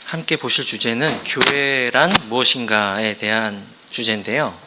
함께 보실 주제는 교회란 무엇인가에 대한 주제인데요.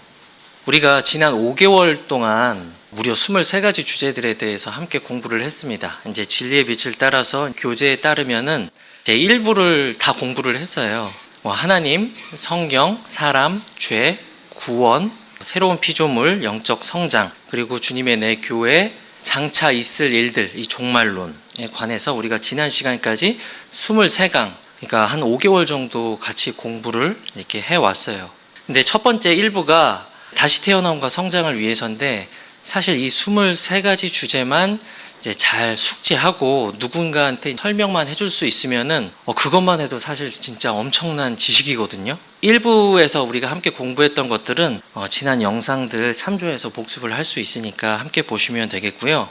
우리가 지난 5개월 동안 무려 23가지 주제들에 대해서 함께 공부를 했습니다. 이제 진리의 빛을 따라서 교재에 따르면은 제 1부를 다 공부를 했어요. 하나님, 성경, 사람, 죄, 구원, 새로운 피조물, 영적 성장, 그리고 주님의 내 교회, 장차 있을 일들, 이 종말론에 관해서 우리가 지난 시간까지 23강, 그러니까 한 5개월 정도 같이 공부를 이렇게 해왔어요. 근데 첫 번째 1부가 다시 태어남과 성장을 위해서인데, 사실 이 23가지 주제만 이제 잘 숙지하고 누군가한테 설명만 해줄 수 있으면은 그것만 해도 사실 진짜 엄청난 지식이거든요. 1부에서 우리가 함께 공부했던 것들은 지난 영상들 참조해서 복습을 할 수 있으니까 함께 보시면 되겠고요.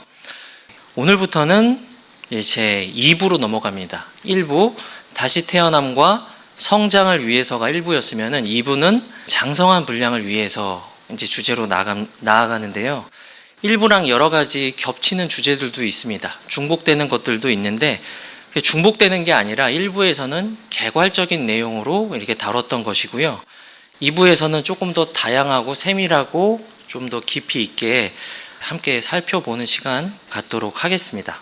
오늘부터는 제 2부로 넘어갑니다. 1부 다시 태어남과 성장을 위해서가 1부였으면은 2부는 장성한 분량을 위해서 이제 주제로 나아가는데요. 1부랑 여러 가지 겹치는 주제들도 있습니다. 중복되는 것들도 있는데, 중복되는 게 아니라 1부에서는 개괄적인 내용으로 이렇게 다뤘던 것이고요. 2부에서는 조금 더 다양하고 세밀하고 좀 더 깊이 있게 함께 살펴보는 시간 갖도록 하겠습니다.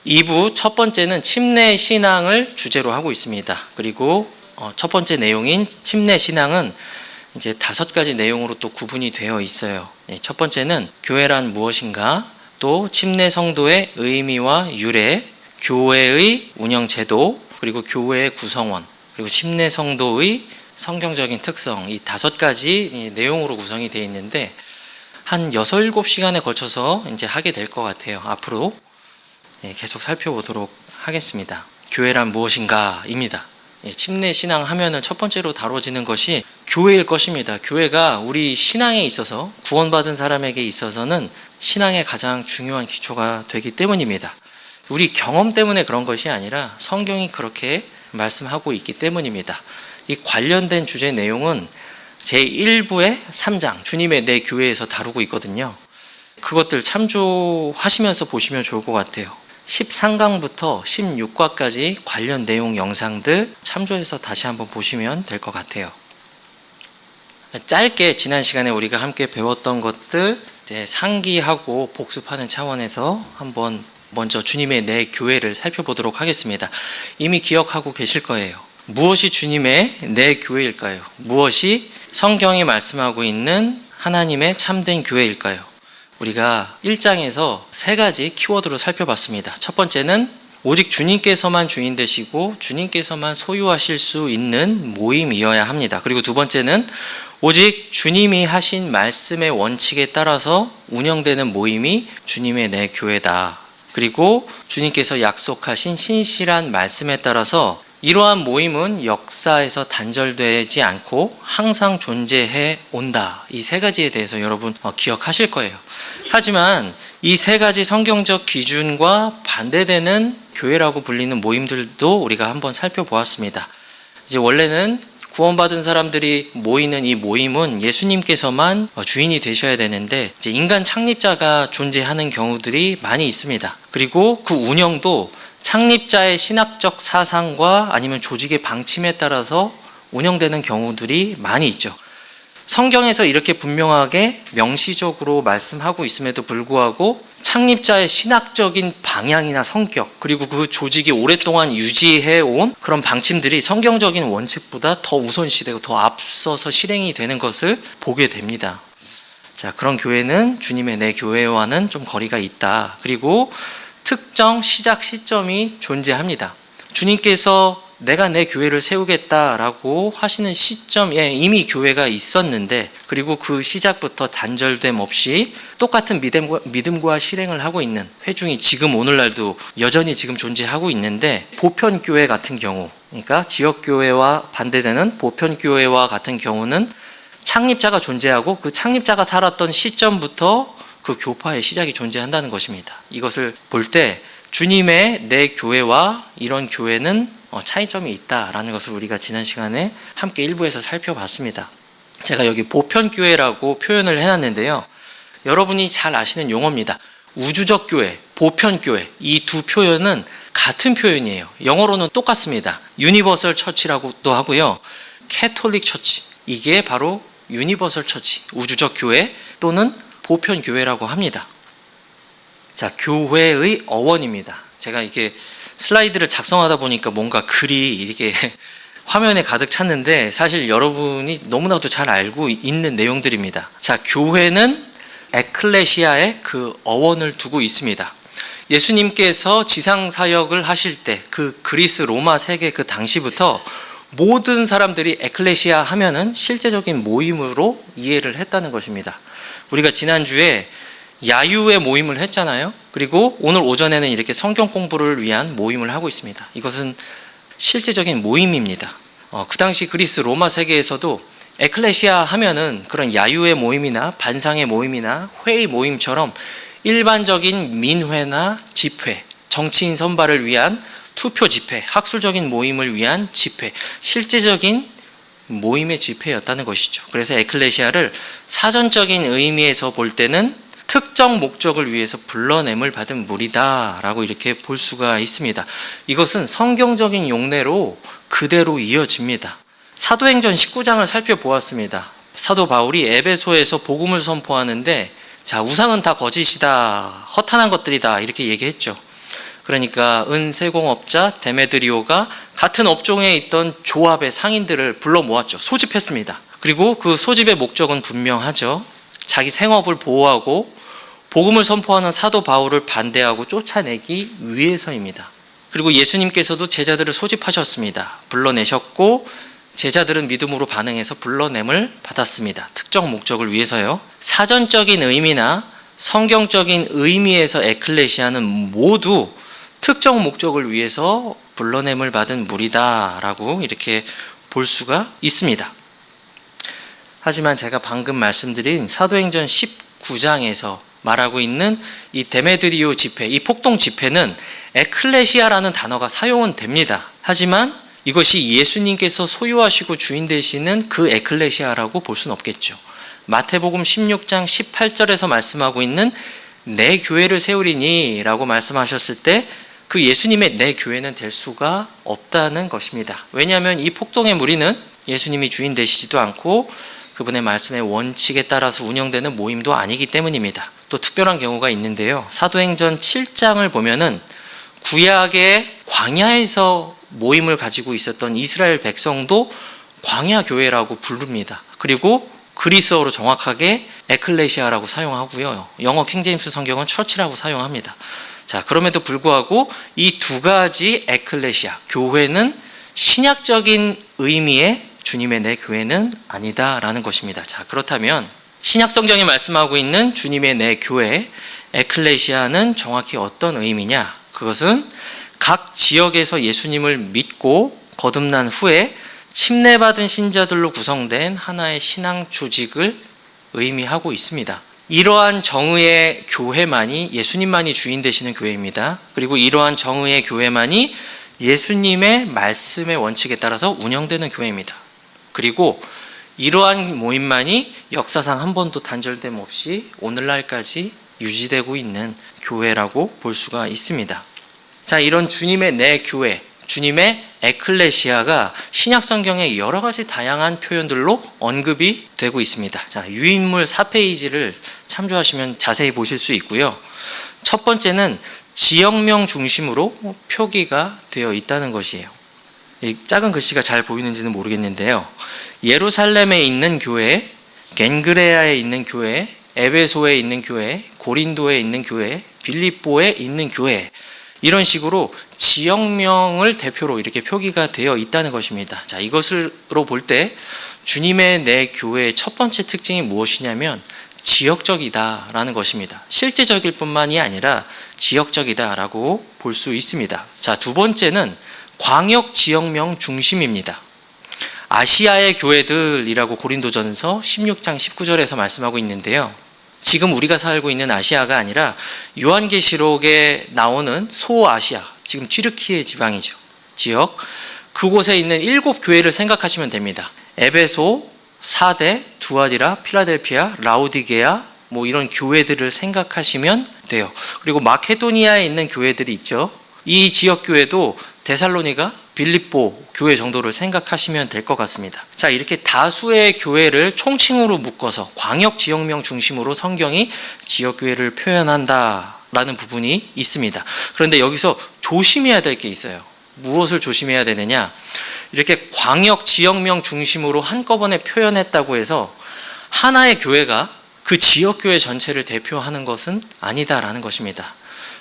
2부 첫 번째는 침례 신앙을 주제로 하고 있습니다. 그리고 첫 번째 내용인 침례 신앙은 이제 5가지 내용으로 또 구분이 되어 있어요. 첫 번째는 교회란 무엇인가, 또 침례 성도의 의미와 유래, 교회의 운영 제도, 그리고 교회의 구성원, 그리고 침례 성도의 성경적인 특성, 이 5가지 내용으로 구성이 되어 있는데 한 6, 7시간에 걸쳐서 이제 하게 될 것 같아요. 앞으로 계속 살펴보도록 하겠습니다. 교회란 무엇인가입니다. 침례 신앙 하면은 첫 번째로 다뤄지는 것이 교회일 것입니다. 교회가 우리 신앙에 있어서, 구원받은 사람에게 있어서는 신앙의 가장 중요한 기초가 되기 때문입니다. 우리 경험 때문에 그런 것이 아니라 성경이 그렇게 말씀하고 있기 때문입니다. 이 관련된 주제 내용은 제1부의 3장 주님의 내 교회에서 다루고 있거든요. 그것들 참조하시면서 보시면 좋을 것 같아요. 13강부터 16과까지 관련 내용 영상들 참조해서 다시 한번 보시면 될 것 같아요. 짧게 지난 시간에 우리가 함께 배웠던 것들 이제 상기하고 복습하는 차원에서 한번 먼저 주님의 내 교회를 살펴보도록 하겠습니다. 이미 기억하고 계실 거예요. 무엇이 주님의 내 교회일까요? 무엇이 성경이 말씀하고 있는 하나님의 참된 교회일까요? 우리가 1장에서 3가지 키워드로 살펴봤습니다. 첫 번째는 오직 주님께서만 주인 되시고 주님께서만 소유하실 수 있는 모임이어야 합니다. 그리고 두 번째는 오직 주님이 하신 말씀의 원칙에 따라서 운영되는 모임이 주님의 내 교회다. 그리고 주님께서 약속하신 신실한 말씀에 따라서 이러한 모임은 역사에서 단절되지 않고 항상 존재해 온다. 이 3가지에 대해서 여러분 기억하실 거예요. 하지만 이 3가지 성경적 기준과 반대되는 교회라고 불리는 모임들도 우리가 한번 살펴보았습니다. 이제 원래는 구원받은 사람들이 모이는 이 모임은 예수님께서만 주인이 되셔야 되는데 이제 인간 창립자가 존재하는 경우들이 많이 있습니다. 그리고 그 운영도 창립자의 신학적 사상과 아니면 조직의 방침에 따라서 운영되는 경우들이 많이 있죠. 성경에서 이렇게 분명하게 명시적으로 말씀하고 있음에도 불구하고 창립자의 신학적인 방향이나 성격, 그리고 그 조직이 오랫동안 유지해온 그런 방침들이 성경적인 원칙보다 더 우선시되고 더 앞서서 실행이 되는 것을 보게 됩니다. 자, 그런 교회는 주님의 내 교회와는 좀 거리가 있다. 그리고 특정 시작 시점이 존재합니다. 주님께서 내가 내 교회를 세우겠다라고 하시는 시점에 이미 교회가 있었는데, 그리고 그 시작부터 단절됨 없이 똑같은 믿음과 실행을 하고 있는 회중이 지금 오늘날도 여전히 지금 존재하고 있는데, 보편교회 같은 경우, 그러니까 지역교회와 반대되는 보편교회와 같은 경우는 창립자가 존재하고 그 창립자가 살았던 시점부터 그 교파의 시작이 존재한다는 것입니다. 이것을 볼 때 주님의 내 교회와 이런 교회는 차이점이 있다라는 것을 우리가 지난 시간에 함께 1부에서 살펴봤습니다. 제가 여기 보편교회라고 표현을 해놨는데요. 여러분이 잘 아시는 용어입니다. 우주적 교회, 보편교회, 이 두 표현은 같은 표현이에요. 영어로는 똑같습니다. 유니버설 처치라고도 하고요. 캐톨릭 처치, 이게 바로 유니버설 처치, 우주적 교회 또는 보편 교회라고 합니다. 자, 교회의 어원입니다. 제가 이게 슬라이드를 작성하다 보니까 뭔가 글이 이렇게 화면에 가득 찼는데 사실 여러분이 너무나도 잘 알고 있는 내용들입니다. 자, 교회는 에클레시아의 그 어원을 두고 있습니다. 예수님께서 지상 사역을 하실 때 그 그리스 로마 세계 그 당시부터 모든 사람들이 에클레시아 하면은 실제적인 모임으로 이해를 했다는 것입니다. 우리가 지난주에 야유의 모임을 했잖아요. 그리고 오늘 오전에는 이렇게 성경 공부를 위한 모임을 하고 있습니다. 이것은 실제적인 모임입니다. 그 당시 그리스 로마 세계에서도 에클레시아 하면은 그런 야유의 모임이나 반상의 모임이나 회의 모임처럼 일반적인 민회나 집회, 정치인 선발을 위한 투표 집회, 학술적인 모임을 위한 집회, 실제적인 모임의 집회였다는 것이죠. 그래서 에클레시아를 사전적인 의미에서 볼 때는 특정 목적을 위해서 불러냄을 받은 무리다라고 이렇게 볼 수가 있습니다. 이것은 성경적인 용례로 그대로 이어집니다. 사도행전 19장을 살펴보았습니다. 사도 바울이 에베소에서 복음을 선포하는데 자, 우상은 다 거짓이다, 허탄한 것들이다 이렇게 얘기했죠. 그러니까 은세공업자 데메드리오가 같은 업종에 있던 조합의 상인들을 불러 모았죠. 소집했습니다. 그리고 그 소집의 목적은 분명하죠. 자기 생업을 보호하고 복음을 선포하는 사도 바울을 반대하고 쫓아내기 위해서입니다. 그리고 예수님께서도 제자들을 소집하셨습니다. 불러내셨고 제자들은 믿음으로 반응해서 불러냄을 받았습니다. 특정 목적을 위해서요. 사전적인 의미나 성경적인 의미에서 에클레시아는 모두 특정 목적을 위해서 불러냄을 받은 무리다라고 이렇게 볼 수가 있습니다. 하지만 제가 방금 말씀드린 사도행전 19장에서 말하고 있는 이 데메드리오 집회, 이 폭동 집회는 에클레시아라는 단어가 사용은 됩니다. 하지만 이것이 예수님께서 소유하시고 주인 되시는 그 에클레시아라고 볼 수는 없겠죠. 마태복음 16장 18절에서 말씀하고 있는 내 교회를 세우리니 라고 말씀하셨을 때 그 예수님의 내 교회는 될 수가 없다는 것입니다. 왜냐하면 이 폭동의 무리는 예수님이 주인 되시지도 않고 그분의 말씀의 원칙에 따라서 운영되는 모임도 아니기 때문입니다. 또 특별한 경우가 있는데요. 사도행전 7장을 보면은 구약의 광야에서 모임을 가지고 있었던 이스라엘 백성도 광야 교회라고 부릅니다. 그리고 그리스어로 정확하게 에클레시아라고 사용하고요. 영어 킹제임스 성경은 처치라고 사용합니다. 자, 그럼에도 불구하고 이 두 가지 에클레시아, 교회는 신약적인 의미의 주님의 내 교회는 아니다라는 것입니다. 자, 그렇다면 신약 성경이 말씀하고 있는 주님의 내 교회, 에클레시아는 정확히 어떤 의미냐? 그것은 각 지역에서 예수님을 믿고 거듭난 후에 침례받은 신자들로 구성된 하나의 신앙 조직을 의미하고 있습니다. 이러한 정의의 교회만이 예수님만이 주인 되시는 교회입니다. 그리고 이러한 정의의 교회만이 예수님의 말씀의 원칙에 따라서 운영되는 교회입니다. 그리고 이러한 모임만이 역사상 한 번도 단절됨 없이 오늘날까지 유지되고 있는 교회라고 볼 수가 있습니다. 자, 이런 주님의 내 교회, 주님의 에클레시아가 신약 성경의 여러 가지 다양한 표현들로 언급이 되고 있습니다. 자, 유인물 4페이지를 참조하시면 자세히 보실 수 있고요. 첫 번째는 지역명 중심으로 표기가 되어 있다는 것이에요. 이 작은 글씨가 잘 보이는지는 모르겠는데요. 예루살렘에 있는 교회, 겐그레아에 있는 교회, 에베소에 있는 교회, 고린도에 있는 교회, 빌립보에 있는 교회, 이런 식으로 지역명을 대표로 이렇게 표기가 되어 있다는 것입니다. 자, 이것으로 볼 때 주님의 내 교회의 첫 번째 특징이 무엇이냐면 지역적이다라는 것입니다. 실제적일 뿐만이 아니라 지역적이다라고 볼 수 있습니다. 자, 두 번째는 광역 지역명 중심입니다. 아시아의 교회들이라고 고린도전서 16장 19절에서 말씀하고 있는데요. 지금 우리가 살고 있는 아시아가 아니라 요한계시록에 나오는 소아시아, 지금 튀르키예 지방이죠. 지역, 그곳에 있는 7교회를 생각하시면 됩니다. 에베소, 사대, 두아디라, 필라델피아, 라오디게아, 이런 교회들을 생각하시면 돼요. 그리고 마케도니아에 있는 교회들이 있죠. 이 지역교회도 데살로니가, 빌립보 교회 정도를 생각하시면 될 것 같습니다. 자, 이렇게 다수의 교회를 총칭으로 묶어서 광역 지역명 중심으로 성경이 지역교회를 표현한다라는 부분이 있습니다. 그런데 여기서 조심해야 될 게 있어요. 무엇을 조심해야 되느냐? 이렇게 광역 지역명 중심으로 한꺼번에 표현했다고 해서 하나의 교회가 그 지역교회 전체를 대표하는 것은 아니다라는 것입니다.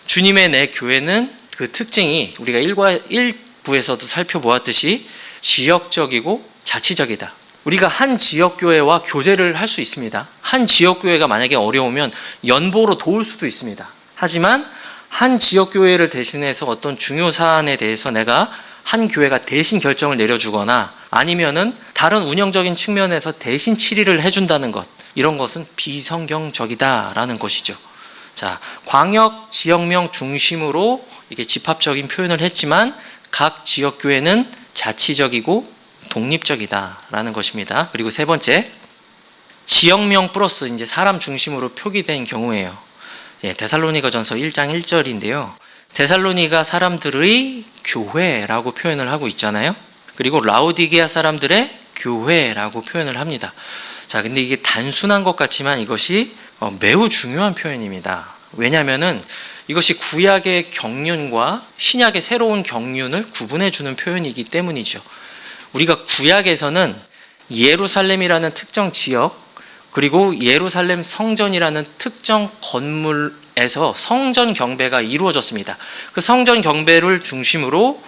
주님의 내 교회는 그 특징이 우리가 1부에서도 살펴보았듯이 지역적이고 자치적이다. 우리가 한 지역교회와 교제를 할 수 있습니다. 한 지역교회가 만약에 어려우면 연보로 도울 수도 있습니다. 하지만 한 지역교회를 대신해서 어떤 중요 사안에 대해서 내가 한 교회가 대신 결정을 내려주거나 아니면은 다른 운영적인 측면에서 대신 치리를 해준다는 것, 이런 것은 비성경적이다라는 것이죠. 자, 광역 지역명 중심으로 이게 집합적인 표현을 했지만 각 지역교회는 자치적이고 독립적이다라는 것입니다. 그리고 세 번째, 지역명 플러스 이제 사람 중심으로 표기된 경우예요. 데살로니가전서 1장 1절인데요. 데살로니가 사람들의 교회라고 표현을 하고 있잖아요. 그리고 라오디게아 사람들의 교회라고 표현을 합니다. 자, 근데 이게 단순한 것 같지만 이것이 매우 중요한 표현입니다. 왜냐하면은 이것이 구약의 경륜과 신약의 새로운 경륜을 구분해 주는 표현이기 때문이죠. 우리가 구약에서는 예루살렘이라는 특정 지역, 그리고 예루살렘 성전이라는 특정 건물에서 성전 경배가 이루어졌습니다. 그 성전 경배를 중심으로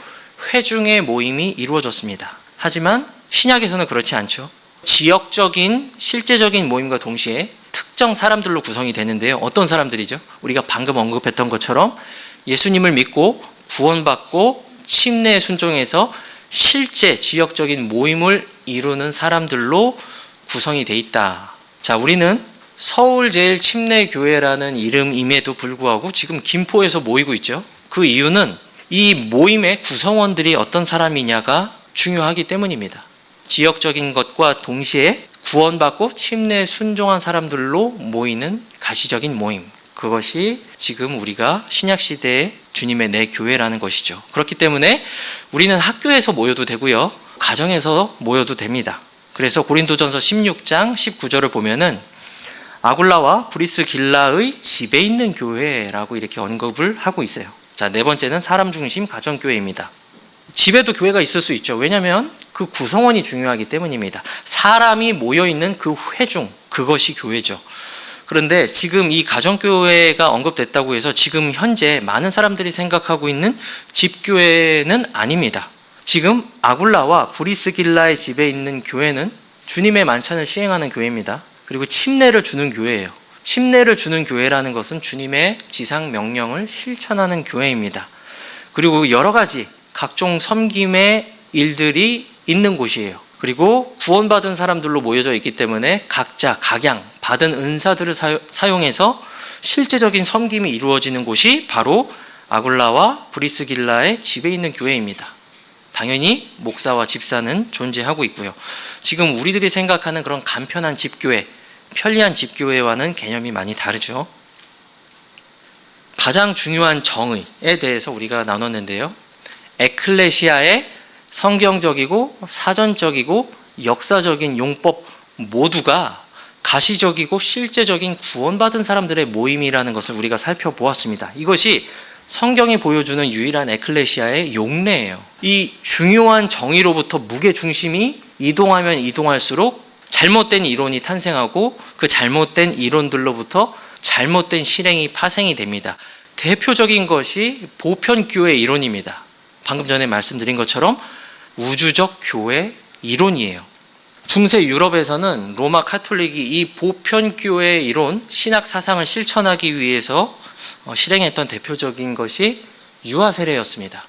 회중의 모임이 이루어졌습니다. 하지만 신약에서는 그렇지 않죠. 지역적인 실제적인 모임과 동시에 특정 사람들로 구성이 되는데요. 어떤 사람들이죠? 우리가 방금 언급했던 것처럼 예수님을 믿고 구원받고 침례에 순종해서 실제 지역적인 모임을 이루는 사람들로 구성이 돼 있다. 자, 우리는 서울제일침례교회라는 이름임에도 불구하고 지금 김포에서 모이고 있죠. 그 이유는 이 모임의 구성원들이 어떤 사람이냐가 중요하기 때문입니다. 지역적인 것과 동시에 구원받고 침례에 순종한 사람들로 모이는 가시적인 모임, 그것이 지금 우리가 신약시대의 주님의 내 교회라는 것이죠. 그렇기 때문에 우리는 학교에서 모여도 되고요, 가정에서 모여도 됩니다. 그래서 고린도전서 16장 19절을 보면은 아굴라와 브리스길라의 집에 있는 교회라고 이렇게 언급을 하고 있어요. 자, 네 번째는 사람 중심 가정교회입니다. 집에도 교회가 있을 수 있죠. 왜냐하면 그 구성원이 중요하기 때문입니다. 사람이 모여있는 그 회중, 그것이 교회죠. 그런데 지금 이 가정교회가 언급됐다고 해서 지금 현재 많은 사람들이 생각하고 있는 집교회는 아닙니다. 지금 아굴라와 브리스길라의 집에 있는 교회는 주님의 만찬을 시행하는 교회입니다. 그리고 침례를 주는 교회예요. 침례를 주는 교회라는 것은 주님의 지상 명령을 실천하는 교회입니다. 그리고 여러 가지 각종 섬김의 일들이 있는 곳이에요. 그리고 구원받은 사람들로 모여져 있기 때문에 각자 각양 받은 은사들을 사용해서 실제적인 섬김이 이루어지는 곳이 바로 아굴라와 브리스길라의 집에 있는 교회입니다. 당연히 목사와 집사는 존재하고 있고요. 지금 우리들이 생각하는 그런 간편한 집교회, 편리한 집교회와는 개념이 많이 다르죠. 가장 중요한 정의에 대해서 우리가 나눴는데요. 에클레시아의 성경적이고 사전적이고 역사적인 용법 모두가 가시적이고 실제적인 구원받은 사람들의 모임이라는 것을 우리가 살펴보았습니다. 이것이 성경이 보여주는 유일한 에클레시아의 용례예요. 이 중요한 정의로부터 무게중심이 이동하면 이동할수록 잘못된 이론이 탄생하고 그 잘못된 이론들로부터 잘못된 실행이 파생이 됩니다. 대표적인 것이 보편교회 이론입니다. 방금 전에 말씀드린 것처럼 우주적 교회 이론이에요. 중세 유럽에서는 로마 카톨릭이 이 보편교회 이론, 신학 사상을 실천하기 위해서 실행했던 대표적인 것이 유아 세례였습니다.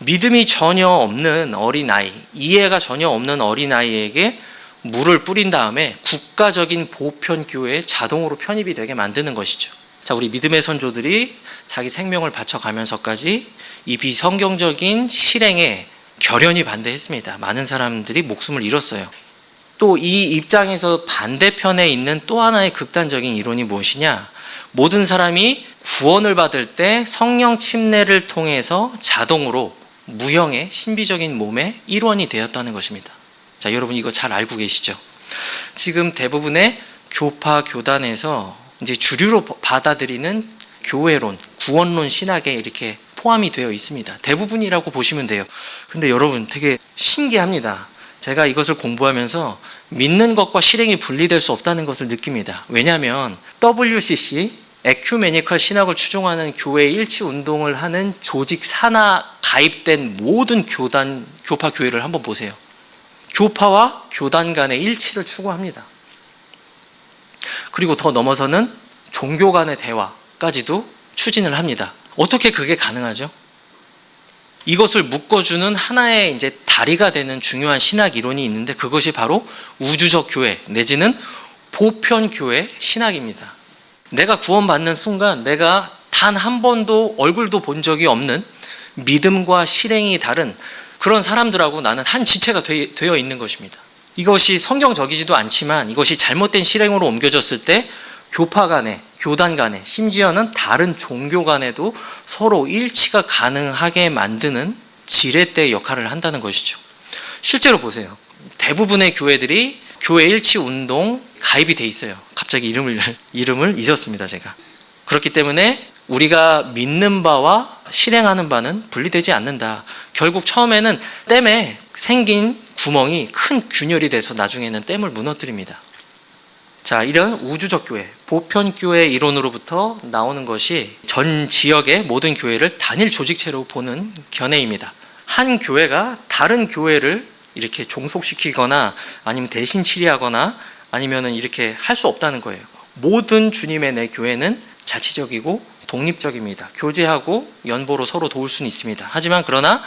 믿음이 전혀 없는 어린아이, 이해가 전혀 없는 어린아이에게 물을 뿌린 다음에 국가적인 보편교회에 자동으로 편입이 되게 만드는 것이죠. 자, 우리 믿음의 선조들이 자기 생명을 바쳐가면서까지 이 비성경적인 실행에 결연히 반대했습니다. 많은 사람들이 목숨을 잃었어요. 또 이 입장에서 반대편에 있는 또 하나의 극단적인 이론이 무엇이냐? 모든 사람이 구원을 받을 때 성령 침례를 통해서 자동으로 무형의 신비적인 몸의 일원이 되었다는 것입니다. 자, 여러분 이거 잘 알고 계시죠? 지금 대부분의 교파 교단에서 이제 주류로 받아들이는 교회론, 구원론 신학에 이렇게 포함이 되어 있습니다. 대부분이라고 보시면 돼요. 근데 여러분 되게 신기합니다. 제가 이것을 공부하면서 믿는 것과 실행이 분리될 수 없다는 것을 느낍니다. 왜냐하면 WCC, 에큐메니컬 신학을 추종하는 교회 일치 운동을 하는 조직 산하 가입된 모든 교파 교회를 한번 보세요. 교파와 교단 간의 일치를 추구합니다. 그리고 더 넘어서는 종교 간의 대화까지도 추진을 합니다. 어떻게 그게 가능하죠? 이것을 묶어주는 하나의 이제 다리가 되는 중요한 신학 이론이 있는데 그것이 바로 우주적 교회 내지는 보편 교회 신학입니다. 내가 구원받는 순간 내가 단 한 번도 얼굴도 본 적이 없는 믿음과 실행이 다른 그런 사람들하고 나는 한 지체가 되어 있는 것입니다. 이것이 성경적이지도 않지만 이것이 잘못된 실행으로 옮겨졌을 때 교파 간에, 교단 간에, 심지어는 다른 종교 간에도 서로 일치가 가능하게 만드는 지렛대 역할을 한다는 것이죠. 실제로 보세요. 대부분의 교회들이 교회 일치 운동 가입이 돼 있어요. 갑자기 이름을 잊었습니다, 제가. 그렇기 때문에 우리가 믿는 바와 실행하는 바는 분리되지 않는다. 결국 처음에는 댐에 생긴 구멍이 큰 균열이 돼서 나중에는 댐을 무너뜨립니다. 자, 이런 우주적 교회, 보편교회 이론으로부터 나오는 것이 전 지역의 모든 교회를 단일 조직체로 보는 견해입니다. 한 교회가 다른 교회를 이렇게 종속시키거나 아니면 대신 치리하거나 아니면 이렇게 할 수 없다는 거예요. 모든 주님의 내 교회는 자치적이고 독립적입니다. 교제하고 연보로 서로 도울 수는 있습니다. 하지만 그러나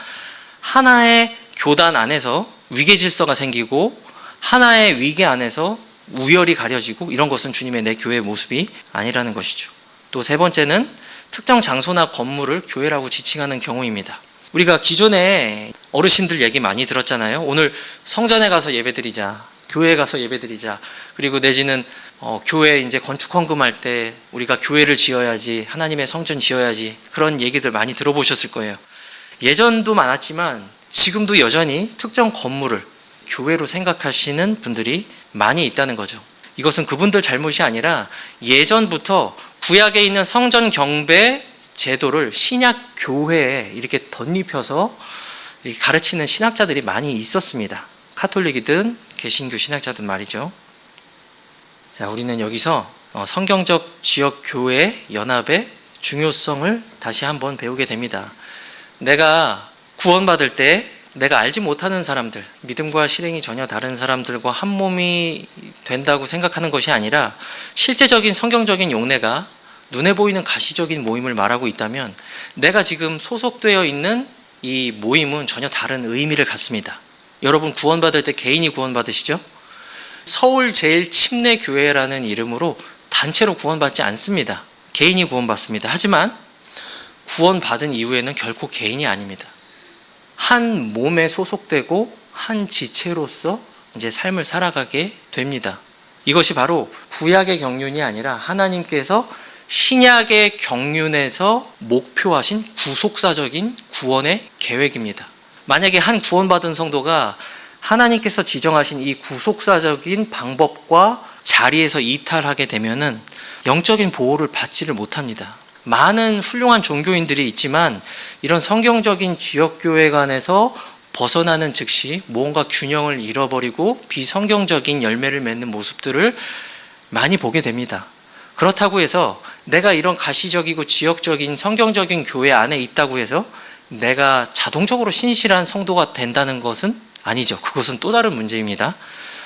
하나의 교단 안에서 위계 질서가 생기고 하나의 위계 안에서 우열이 가려지고 이런 것은 주님의 내 교회의 모습이 아니라는 것이죠. 또 세 번째는 특정 장소나 건물을 교회라고 지칭하는 경우입니다. 우리가 기존에 어르신들 얘기 많이 들었잖아요. 오늘 성전에 가서 예배드리자, 교회에 가서 예배드리자, 그리고 내지는 교회 이제 건축 헌금할 때 우리가 교회를 지어야지, 하나님의 성전 지어야지, 그런 얘기들 많이 들어보셨을 거예요. 예전도 많았지만 지금도 여전히 특정 건물을 교회로 생각하시는 분들이 많이 있다는 거죠. 이것은 그분들 잘못이 아니라 예전부터 구약에 있는 성전 경배 제도를 신약 교회에 이렇게 덧입혀서 가르치는 신학자들이 많이 있었습니다. 카톨릭이든 개신교 신학자든 말이죠. 자, 우리는 여기서 성경적 지역 교회 연합의 중요성을 다시 한번 배우게 됩니다. 내가 구원받을 때 내가 알지 못하는 사람들, 믿음과 실행이 전혀 다른 사람들과 한 몸이 된다고 생각하는 것이 아니라 실제적인 성경적인 용례가 눈에 보이는 가시적인 모임을 말하고 있다면 내가 지금 소속되어 있는 이 모임은 전혀 다른 의미를 갖습니다. 여러분 구원받을 때 개인이 구원받으시죠? 서울제일침례교회라는 이름으로 단체로 구원받지 않습니다. 개인이 구원받습니다. 하지만 구원받은 이후에는 결코 개인이 아닙니다. 한 몸에 소속되고 한 지체로서 이제 삶을 살아가게 됩니다. 이것이 바로 구약의 경륜이 아니라 하나님께서 신약의 경륜에서 목표하신 구속사적인 구원의 계획입니다. 만약에 한 구원받은 성도가 하나님께서 지정하신 이 구속사적인 방법과 자리에서 이탈하게 되면은 영적인 보호를 받지를 못합니다. 많은 훌륭한 종교인들이 있지만 이런 성경적인 지역교회 간에서 벗어나는 즉시 뭔가 균형을 잃어버리고 비성경적인 열매를 맺는 모습들을 많이 보게 됩니다. 그렇다고 해서 내가 이런 가시적이고 지역적인 성경적인 교회 안에 있다고 해서 내가 자동적으로 신실한 성도가 된다는 것은 아니죠. 그것은 또 다른 문제입니다.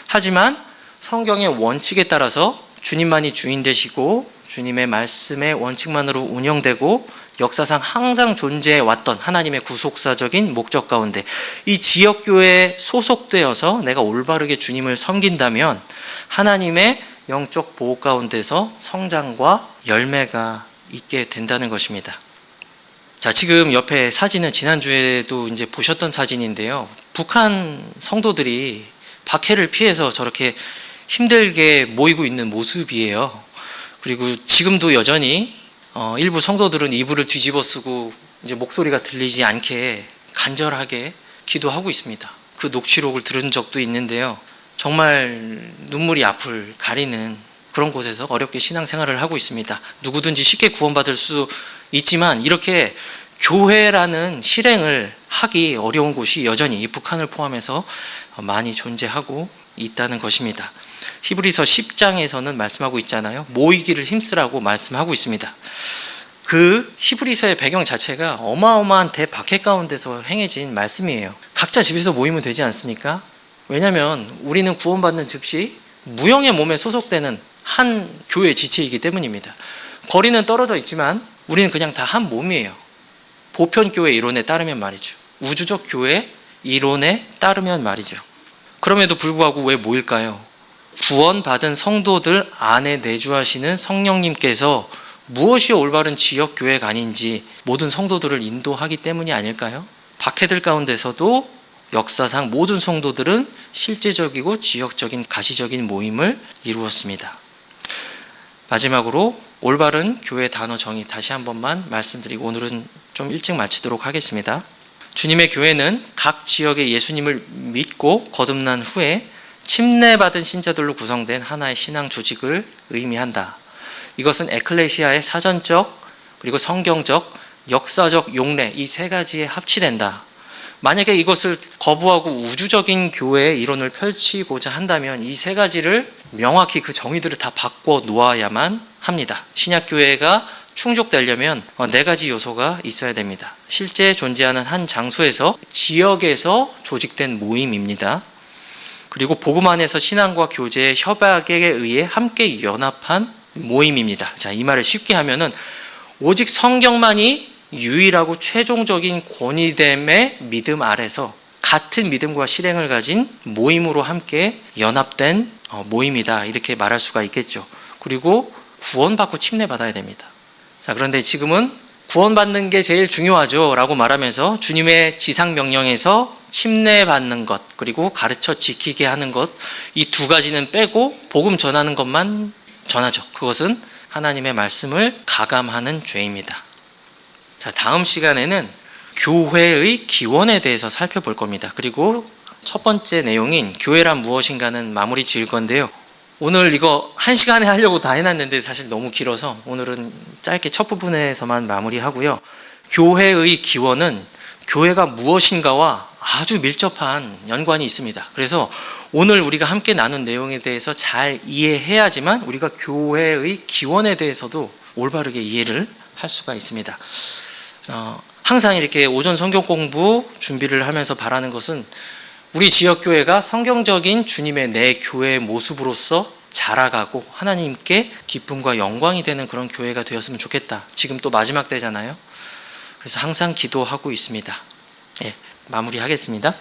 하지만 성경의 원칙에 따라서 주님만이 주인 되시고 주님의 말씀의 원칙만으로 운영되고 역사상 항상 존재해 왔던 하나님의 구속사적인 목적 가운데 이 지역교회에 소속되어서 내가 올바르게 주님을 섬긴다면 하나님의 영적 보호 가운데서 성장과 열매가 있게 된다는 것입니다. 자, 지금 옆에 사진은 지난주에도 이제 보셨던 사진인데요. 북한 성도들이 박해를 피해서 저렇게 힘들게 모이고 있는 모습이에요. 그리고 지금도 여전히 일부 성도들은 이불을 뒤집어 쓰고 이제 목소리가 들리지 않게 간절하게 기도하고 있습니다. 그 녹취록을 들은 적도 있는데요. 정말 눈물이 앞을 가리는 그런 곳에서 어렵게 신앙생활을 하고 있습니다. 누구든지 쉽게 구원받을 수 있지만 이렇게 교회라는 실행을 하기 어려운 곳이 여전히 이 북한을 포함해서 많이 존재하고 있다는 것입니다. 히브리서 10장에서는 말씀하고 있잖아요. 모이기를 힘쓰라고 말씀하고 있습니다. 그 히브리서의 배경 자체가 어마어마한 대박해 가운데서 행해진 말씀이에요. 각자 집에서 모이면 되지 않습니까? 왜냐하면 우리는 구원받는 즉시 무형의 몸에 소속되는 한 교회 지체이기 때문입니다. 거리는 떨어져 있지만 우리는 그냥 다 한 몸이에요. 보편교회 이론에 따르면 말이죠. 우주적 교회 이론에 따르면 말이죠. 그럼에도 불구하고 왜 모일까요? 구원받은 성도들 안에 내주하시는 성령님께서 무엇이 올바른 지역교회가 아닌지 모든 성도들을 인도하기 때문이 아닐까요? 박해들 가운데서도 역사상 모든 성도들은 실제적이고 지역적인 가시적인 모임을 이루었습니다. 마지막으로 올바른 교회 단어 정의 다시 한 번만 말씀드리고 오늘은 좀 일찍 마치도록 하겠습니다. 주님의 교회는 각 지역의 예수님을 믿고 거듭난 후에 침례받은 신자들로 구성된 하나의 신앙 조직을 의미한다. 이것은 에클레시아의 사전적 그리고 성경적 역사적 용례 이 세 가지에 합치된다. 만약에 이것을 거부하고 우주적인 교회의 이론을 펼치고자 한다면 이 세 가지를 명확히 그 정의들을 다 바꿔 놓아야만 합니다. 신약교회가 충족되려면 네 가지 요소가 있어야 됩니다. 실제 존재하는 한 장소에서 지역에서 조직된 모임입니다. 그리고 복음 안에서 신앙과 교제의 협약에 의해 함께 연합한 모임입니다. 자, 이 말을 쉽게 하면은 오직 성경만이 유일하고 최종적인 권위됨의 믿음 아래서 같은 믿음과 실행을 가진 모임으로 함께 연합된 모임이다. 이렇게 말할 수가 있겠죠. 그리고 구원받고 침례받아야 됩니다. 자, 그런데 지금은 구원받는 게 제일 중요하죠 라고 말하면서 주님의 지상명령에서 침례받는 것 그리고 가르쳐 지키게 하는 것 이 두 가지는 빼고 복음 전하는 것만 전하죠. 그것은 하나님의 말씀을 가감하는 죄입니다. 자, 다음 시간에는 교회의 기원에 대해서 살펴볼 겁니다. 그리고 첫 번째 내용인 교회란 무엇인가는 마무리 지을 건데요. 오늘 이거 한 시간에 하려고 다 해놨는데 사실 너무 길어서 오늘은 짧게 첫 부분에서만 마무리하고요. 교회의 기원은 교회가 무엇인가와 아주 밀접한 연관이 있습니다. 그래서 오늘 우리가 함께 나눈 내용에 대해서 잘 이해해야지만 우리가 교회의 기원에 대해서도 올바르게 이해를 할 수가 있습니다. 항상 이렇게 오전 성경 공부 준비를 하면서 바라는 것은 우리 지역교회가 성경적인 주님의 내 교회의 모습으로서 자라가고 하나님께 기쁨과 영광이 되는 그런 교회가 되었으면 좋겠다. 지금 또 마지막 때잖아요. 그래서 항상 기도하고 있습니다. 마무리하겠습니다.